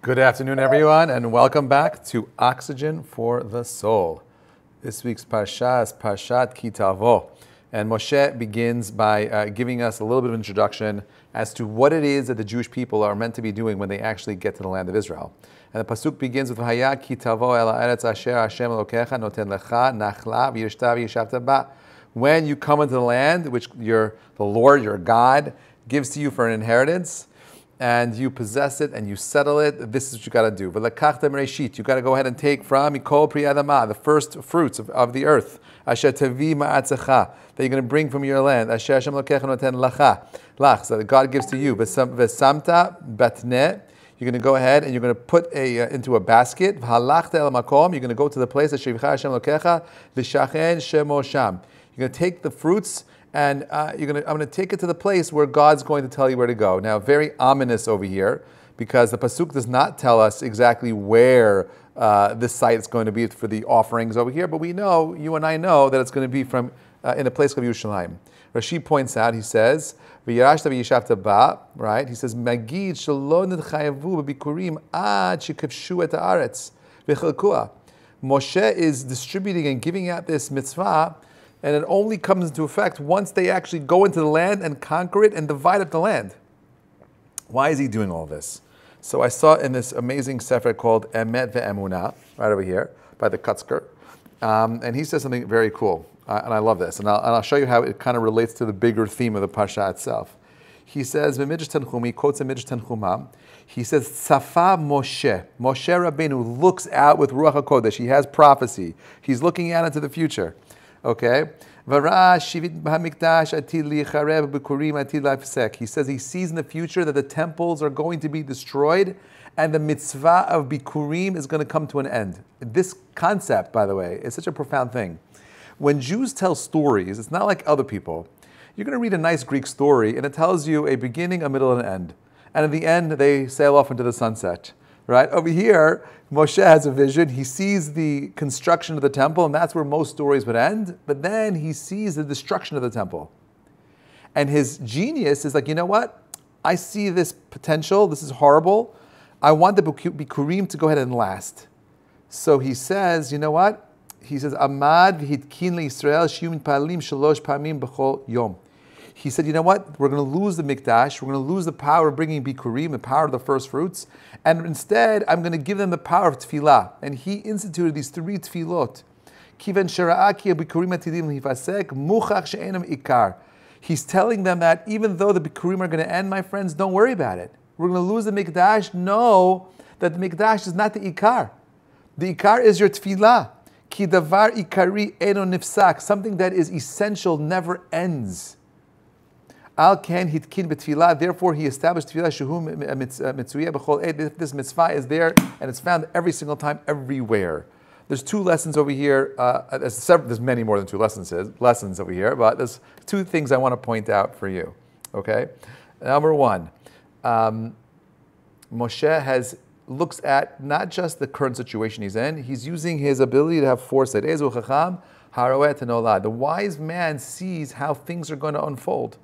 Good afternoon, everyone, and welcome back to Oxygen for the Soul. This week's Parsha is Perashat Ki Tabo, and Moshe begins by giving us a little bit of introduction as to what it is that the Jewish people are meant to be doing when they actually get to the land of Israel. And the pasuk begins with V'haya ki tavo el ha'eretz asher Hashem Elokecha noten lecha nachla v'yishta v'yishavta ba. When you come into the land which the Lord, your God, gives to you for an inheritance, and you possess it and you settle it, this is what you got to do. You got to go ahead and take from Mikol Pri Adama, the first fruits of the earth, Asher Tavi Ma'atzecha, that you're going to bring from your land, Asher Hashem Lokecha Noten Lacha, Lach, so that God gives to you. V'samta Batne, you're going to go ahead and you're going to put into a basket. V'halachta el makom, you're going to go to the place that Shevcha Hashem Lokecha L'shachen Shemo Sham. You're going to take the fruits and I'm going to take it to the place where God's going to tell you where to go. Now, very ominous over here, because the pasuk does not tell us exactly where this site is going to be for the offerings over here, but we know, you and I know, that it's going to be from in a place called Yerushalayim. Rashi points out, he says, "V'yarashta v'yishavta ba," right? He says, "Magid shelo nidchayavu b'bikurim ad shekavshu et haaretz v'chelkua." Moshe is distributing and giving out this mitzvah, and it only comes into effect once they actually go into the land and conquer it and divide up the land. Why is he doing all this? So I saw in this amazing sefer called Emet Ve'emunah, right over here, by the Kutzker, and he says something very cool, and I love this, and I'll show you how it kind of relates to the bigger theme of the Parsha itself. He says, he quotes a Midrash Tanchuma, he says, Tzafa Moshe Rabbeinu looks out with Ruach HaKodesh, he has prophecy, he's looking out into the future. Okay, he says he sees in the future that the temples are going to be destroyed and the mitzvah of bikurim is going to come to an end. This concept, by the way, is such a profound thing. When Jews tell stories, it's not like other people. You're going to read a nice Greek story and it tells you a beginning, a middle, and an end. And at the end, they sail off into the sunset. Right? Over here, Moshe has a vision. He sees the construction of the temple, and that's where most stories would end. But then he sees the destruction of the temple. And his genius is like, you know what? I see this potential. This is horrible. I want the Bikurim to go ahead and last. So he says, you know what? He says, Amad v'hitkin le'Yisrael shiyum palim shalosh pamim b'chol yom. He said, you know what? We're going to lose the Mikdash. We're going to lose the power of bringing Bikurim, the power of the first fruits. And instead, I'm going to give them the power of Tefillah. And he instituted these 3 Tefillot. He's telling them that even though the Bikurim are going to end, my friends, don't worry about it. We're going to lose the Mikdash. Know that the Mikdash is not the Ikar. The Ikar is your Tefillah. Ki davar ikari eno nifsak. Something that is essential never ends. Al ken hitkin b'tfilah. Therefore, he established tefillah shehu mitzuyah b'chol ed. This mitzvah is there, and it's found every single time, everywhere. There's 2 lessons over here. There's many more than 2 lessons over here, but there's 2 things I want to point out for you. Okay, number 1, Moshe looks at not just the current situation he's in. He's using his ability to have foresight. Ezu chacham haroeh tenolad. The wise man sees how things are going to unfold.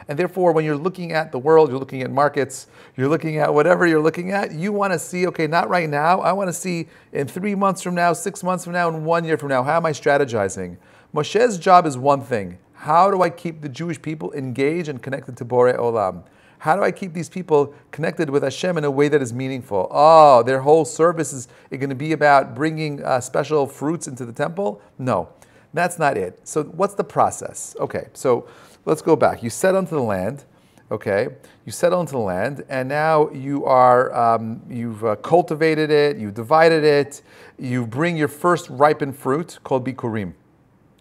And therefore, when you're looking at the world, you're looking at markets, you're looking at whatever you're looking at, you want to see, okay, not right now. I want to see in 3 months from now, 6 months from now, and 1 year from now, how am I strategizing? Moshe's job is one thing. How do I keep the Jewish people engaged and connected to Borei Olam? How do I keep these people connected with Hashem in a way that is meaningful? Oh, their whole service is going to be about bringing special fruits into the temple? No, that's not it. So what's the process? Okay, so let's go back. You settle into the land, okay? You settle into the land, and now you are, you've cultivated it, you've divided it, you bring your first ripened fruit called Bikurim,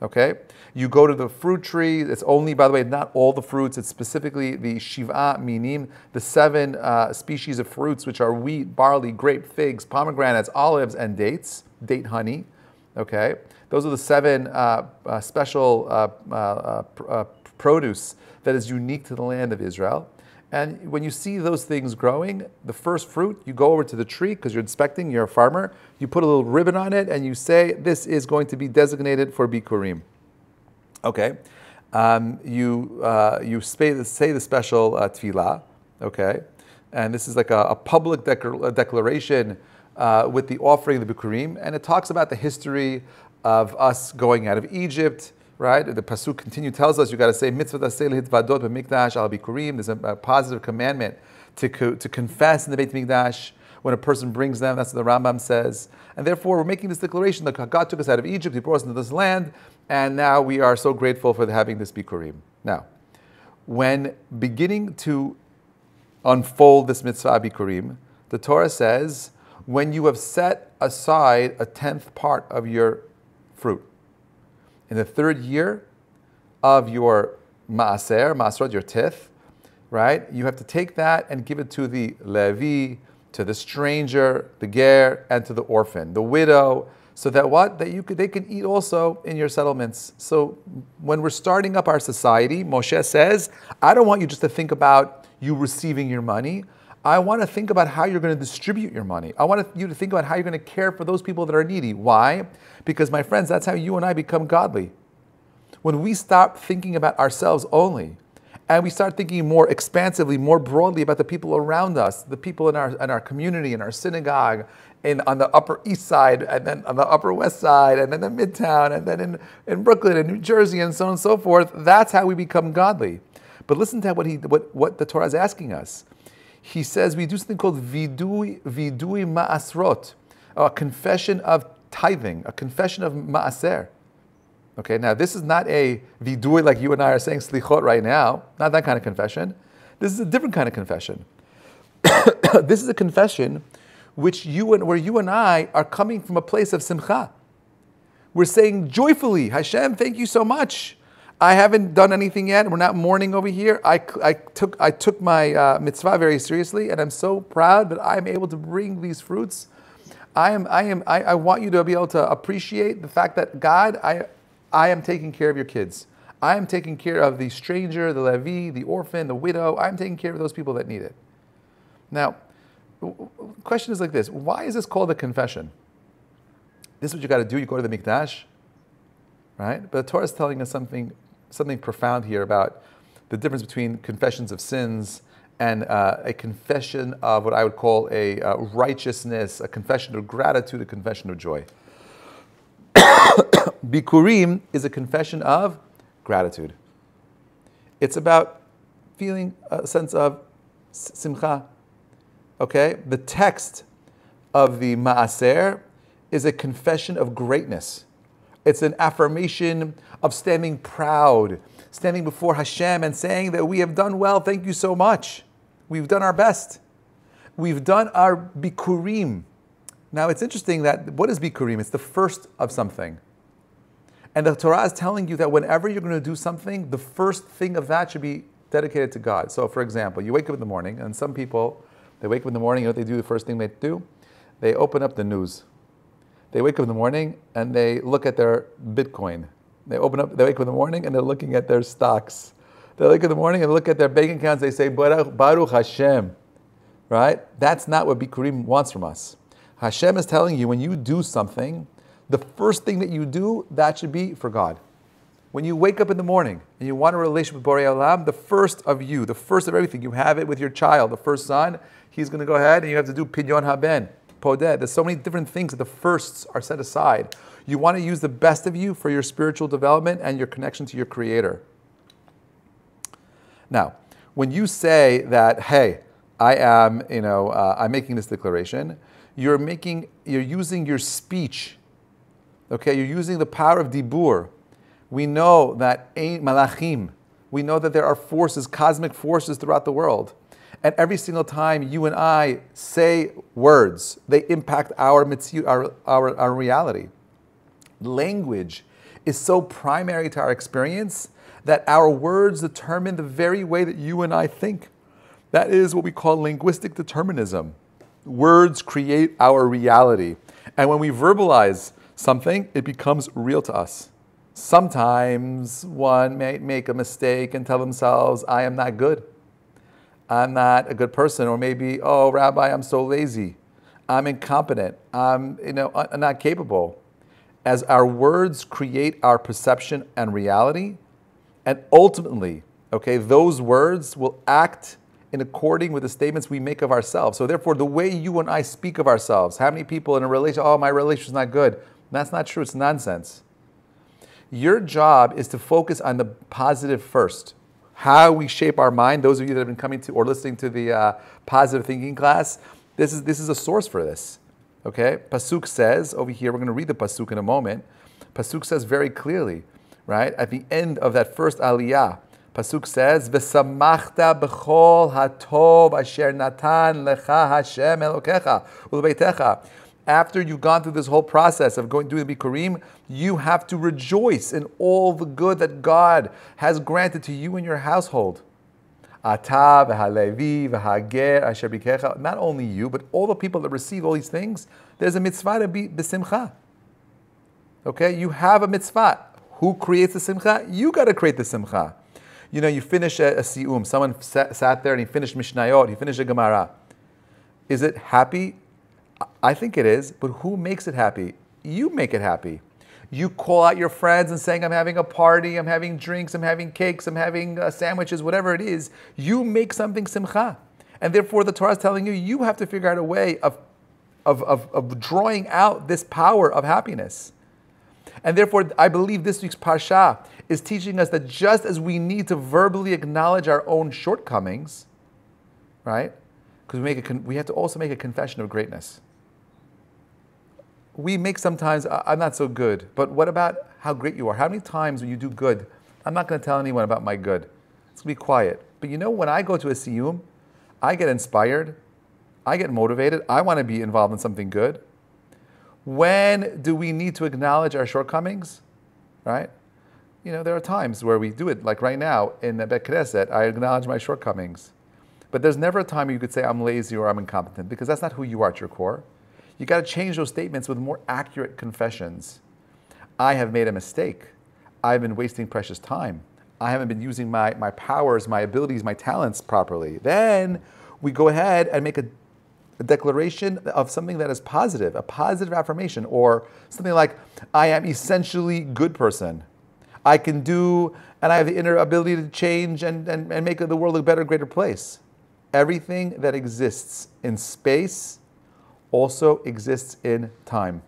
okay? You go to the fruit tree. It's only, by the way, not all the fruits. It's specifically the Shiva Minim, the 7 species of fruits, which are wheat, barley, grape, figs, pomegranates, olives, and dates, date honey, okay? Those are the 7 special produce that is unique to the land of Israel. And when you see those things growing, the first fruit, you go over to the tree because you're inspecting, you're a farmer, you put a little ribbon on it and you say, this is going to be designated for Bikurim. Okay. You say the special tefillah, okay. And this is like a public declaration with the offering of the Bikurim. And it talks about the history of us going out of Egypt, right? The Pasuk continue tells us you got to say mitzvah taseh lehidvadot b'mikdash al Bikurim. There's a positive commandment to confess in the Beit Mikdash when a person brings them. That's what the Rambam says. And therefore, we're making this declaration that God took us out of Egypt, He brought us into this land, and now we are so grateful for having this Bikurim. Now, when beginning to unfold this mitzvah Bikurim, the Torah says, when you have set aside a 10th part of your fruit, in the 3rd year of your maaserot, your tithe, right? You have to take that and give it to the Levi, to the stranger, the ger, and to the orphan, the widow, so that they can eat also in your settlements. So when we're starting up our society, Moshe says, I don't want you just to think about you receiving your money. I want to think about how you're going to distribute your money. I want you to think about how you're going to care for those people that are needy. Why? Because, my friends, that's how you and I become godly. When we stop thinking about ourselves only, and we start thinking more expansively, more broadly about the people around us, the people in our community, in our synagogue, on the Upper East Side, and then on the Upper West Side, and then in Midtown, and then in Brooklyn and New Jersey, and so on and so forth. That's how we become godly. But listen to what the Torah is asking us. He says we do something called vidui ma'asrot, a confession of tithing, a confession of ma'aser. Okay, now this is not a vidui like you and I are saying slichot right now, not that kind of confession. This is a different kind of confession. This is a confession where you and I are coming from a place of simcha. We're saying joyfully, Hashem, thank you so much. I haven't done anything yet. We're not mourning over here. I took my mitzvah very seriously, and I'm so proud that I'm able to bring these fruits. I want you to be able to appreciate the fact that God, I am taking care of your kids. I am taking care of the stranger, the Levi, the orphan, the widow. I'm taking care of those people that need it. Now, the question is like this: why is this called a confession? This is what you got to do. You go to the Mikdash, right? But the Torah is telling us something profound here about the difference between confessions of sins and a confession of what I would call a righteousness, a confession of gratitude, a confession of joy. Bikurim is a confession of gratitude. It's about feeling a sense of simcha. Okay? The text of the Maaser is a confession of greatness. It's an affirmation of standing proud, standing before Hashem and saying that we have done well, thank you so much. We've done our best. We've done our bikurim. Now it's interesting that, what is bikurim? It's the first of something. And the Torah is telling you that whenever you're going to do something, the first thing of that should be dedicated to God. So for example, you wake up in the morning, and some people, they wake up in the morning, you know what they do, the first thing they do? They open up the news. They wake up in the morning and they look at their Bitcoin. They wake up in the morning and they're looking at their stocks. They wake up in the morning and look at their bank accounts. They say, Baruch Hashem. Right? That's not what Bikurim wants from us. Hashem is telling you, when you do something, the first thing that you do, that should be for God. When you wake up in the morning and you want a relationship with Borei Olam, the first of you, the first of everything, you have it with your child, the first son, he's going to go ahead and you have to do Pidyon Haben. Podeh. There's so many different things that the firsts are set aside. You want to use the best of you for your spiritual development and your connection to your Creator. Now, when you say that, hey, I'm making this declaration, you're using your speech. Okay, you're using the power of dibur. We know that malachim. We know that there are forces, cosmic forces throughout the world. And every single time you and I say words, they impact our reality. Language is so primary to our experience that our words determine the very way that you and I think. That is what we call linguistic determinism. Words create our reality. And when we verbalize something, it becomes real to us. Sometimes one may make a mistake and tell themselves, I am not good. I'm not a good person. Or maybe, oh, Rabbi, I'm so lazy. I'm incompetent. I'm not capable. As our words create our perception and reality, and ultimately, okay, those words will act in according with the statements we make of ourselves. So therefore, the way you and I speak of ourselves, how many people in a relationship, oh, my relationship's not good. That's not true. It's nonsense. Your job is to focus on the positive first. How we shape our mind, those of you that have been coming to or listening to the positive thinking class, this is a source for this. Okay? Pasuk says, over here, we're going to read the Pasuk in a moment. Pasuk says very clearly, right? At the end of that first aliyah, Pasuk says, "V'samachta b'chol hatov asher natan lecha Hashem Elokecha u'lebeitecha." After you've gone through this whole process of doing the Bikurim, you have to rejoice in all the good that God has granted to you and your household. Ata v'halevi v'hager asher bikecha. Not only you, but all the people that receive all these things. There's a mitzvah to be b'simcha. Okay, you have a mitzvah. Who creates the simcha? You got to create the simcha. You know, you finish a si'um. Someone sat there and he finished Mishnayot. He finished a Gemara. Is it happy? I think it is. But who makes it happy? You make it happy. You call out your friends and saying, I'm having a party, I'm having drinks, I'm having cakes, I'm having sandwiches, whatever it is. You make something simcha. And therefore the Torah is telling you, you have to figure out a way of drawing out this power of happiness. And therefore, I believe this week's Parsha is teaching us that just as we need to verbally acknowledge our own shortcomings, right? Because we have to also make a confession of greatness. We make sometimes, I'm not so good, but what about how great you are? How many times when you do good, I'm not going to tell anyone about my good. It's going to be quiet. But you know, when I go to a siyum, I get inspired, I get motivated, I want to be involved in something good. When do we need to acknowledge our shortcomings, right? You know, there are times where we do it, like right now in the Bet Knesset, I acknowledge my shortcomings. But there's never a time where you could say I'm lazy or I'm incompetent, because that's not who you are at your core. You got to change those statements with more accurate confessions. I have made a mistake. I've been wasting precious time. I haven't been using my powers, my abilities, my talents properly. Then we go ahead and make a declaration of something that is positive, a positive affirmation, or something like, I am essentially good person. I can do, and I have the inner ability to change and make the world a better, greater place. Everything that exists in space also exists in time.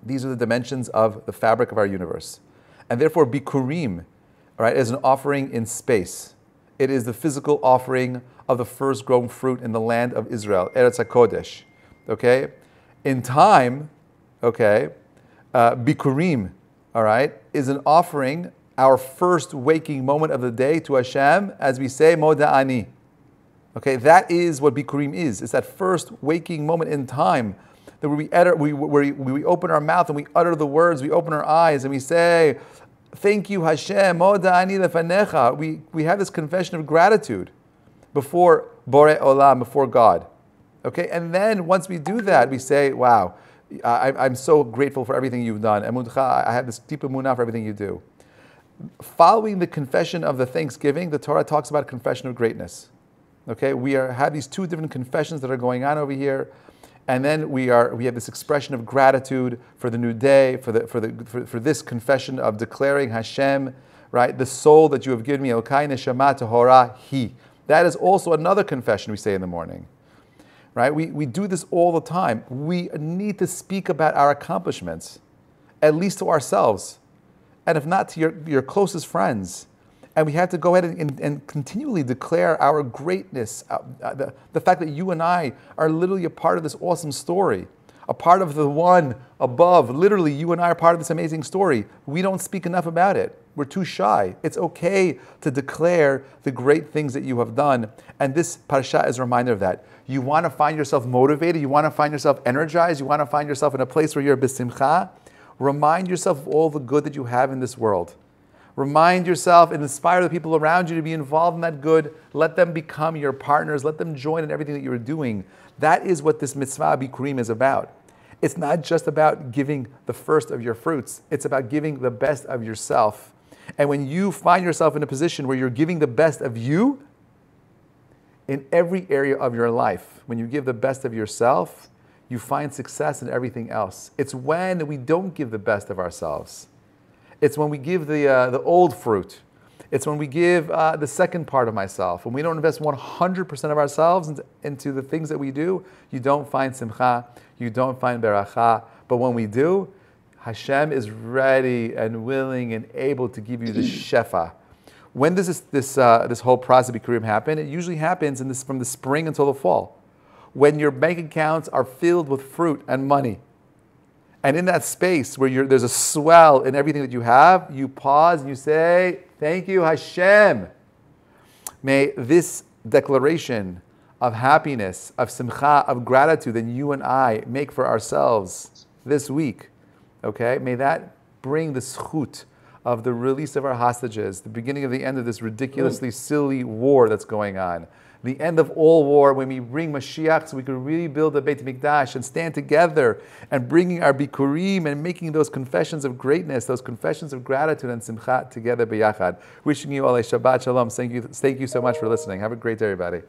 These are the dimensions of the fabric of our universe. And therefore, Bikurim, right, is an offering in space. It is the physical offering of the first grown fruit in the land of Israel, Eretz HaKodesh. Okay? In time, okay, Bikurim, all right, is an offering, our first waking moment of the day to Hashem, as we say, Moda'ani. Okay, that is what Bikurim is. It's that first waking moment in time that where we open our mouth and we utter the words, we open our eyes and we say, thank you, Hashem, Moda'ani lefanecha. We have this confession of gratitude before Borei Olam, before God. Okay, and then once we do that, we say, wow, I'm so grateful for everything you've done. Emudcha, I have this deep emunah for everything you do. Following the confession of the thanksgiving, the Torah talks about confession of greatness. Okay, we have these two different confessions that are going on over here, and then we have this expression of gratitude for the new day, for this confession of declaring Hashem, right, the soul that you have given me, Elokai neshama tahora hi. That is also another confession we say in the morning, right? We do this all the time. We need to speak about our accomplishments, at least to ourselves, and if not to your closest friends. And we have to go ahead and continually declare our greatness, the fact that you and I are literally a part of this awesome story, a part of the one above. Literally, you and I are part of this amazing story. We don't speak enough about it. We're too shy. It's okay to declare the great things that you have done. And this parsha is a reminder of that. You want to find yourself motivated, you want to find yourself energized, you want to find yourself in a place where you're b'simcha. Remind yourself of all the good that you have in this world. Remind yourself and inspire the people around you to be involved in that good. Let them become your partners. Let them join in everything that you're doing. That is what this mitzvah Bikurim is about. It's not just about giving the first of your fruits. It's about giving the best of yourself. And when you find yourself in a position where you're giving the best of you, in every area of your life, when you give the best of yourself, you find success in everything else. It's when we don't give the best of ourselves. It's when we give the old fruit. It's when we give the second part of myself. When we don't invest 100% of ourselves into the things that we do, you don't find simcha, you don't find beracha. But when we do, Hashem is ready and willing and able to give you the shefa. When does this whole process of Bikurim happen? It usually happens from the spring until the fall, when your bank accounts are filled with fruit and money. And in that space where there's a swell in everything that you have, you pause and you say, thank you, Hashem. May this declaration of happiness, of simcha, of gratitude that you and I make for ourselves this week, okay? May that bring the zchut of the release of our hostages, the beginning of the end of this ridiculously silly war that's going on, the end of all war, when we bring Mashiach so we can really build a Beit Mikdash and stand together and bringing our Bikurim and making those confessions of greatness, those confessions of gratitude and simcha together b'yachad. Wishing you all a Shabbat Shalom. Thank you so much for listening. Have a great day, everybody.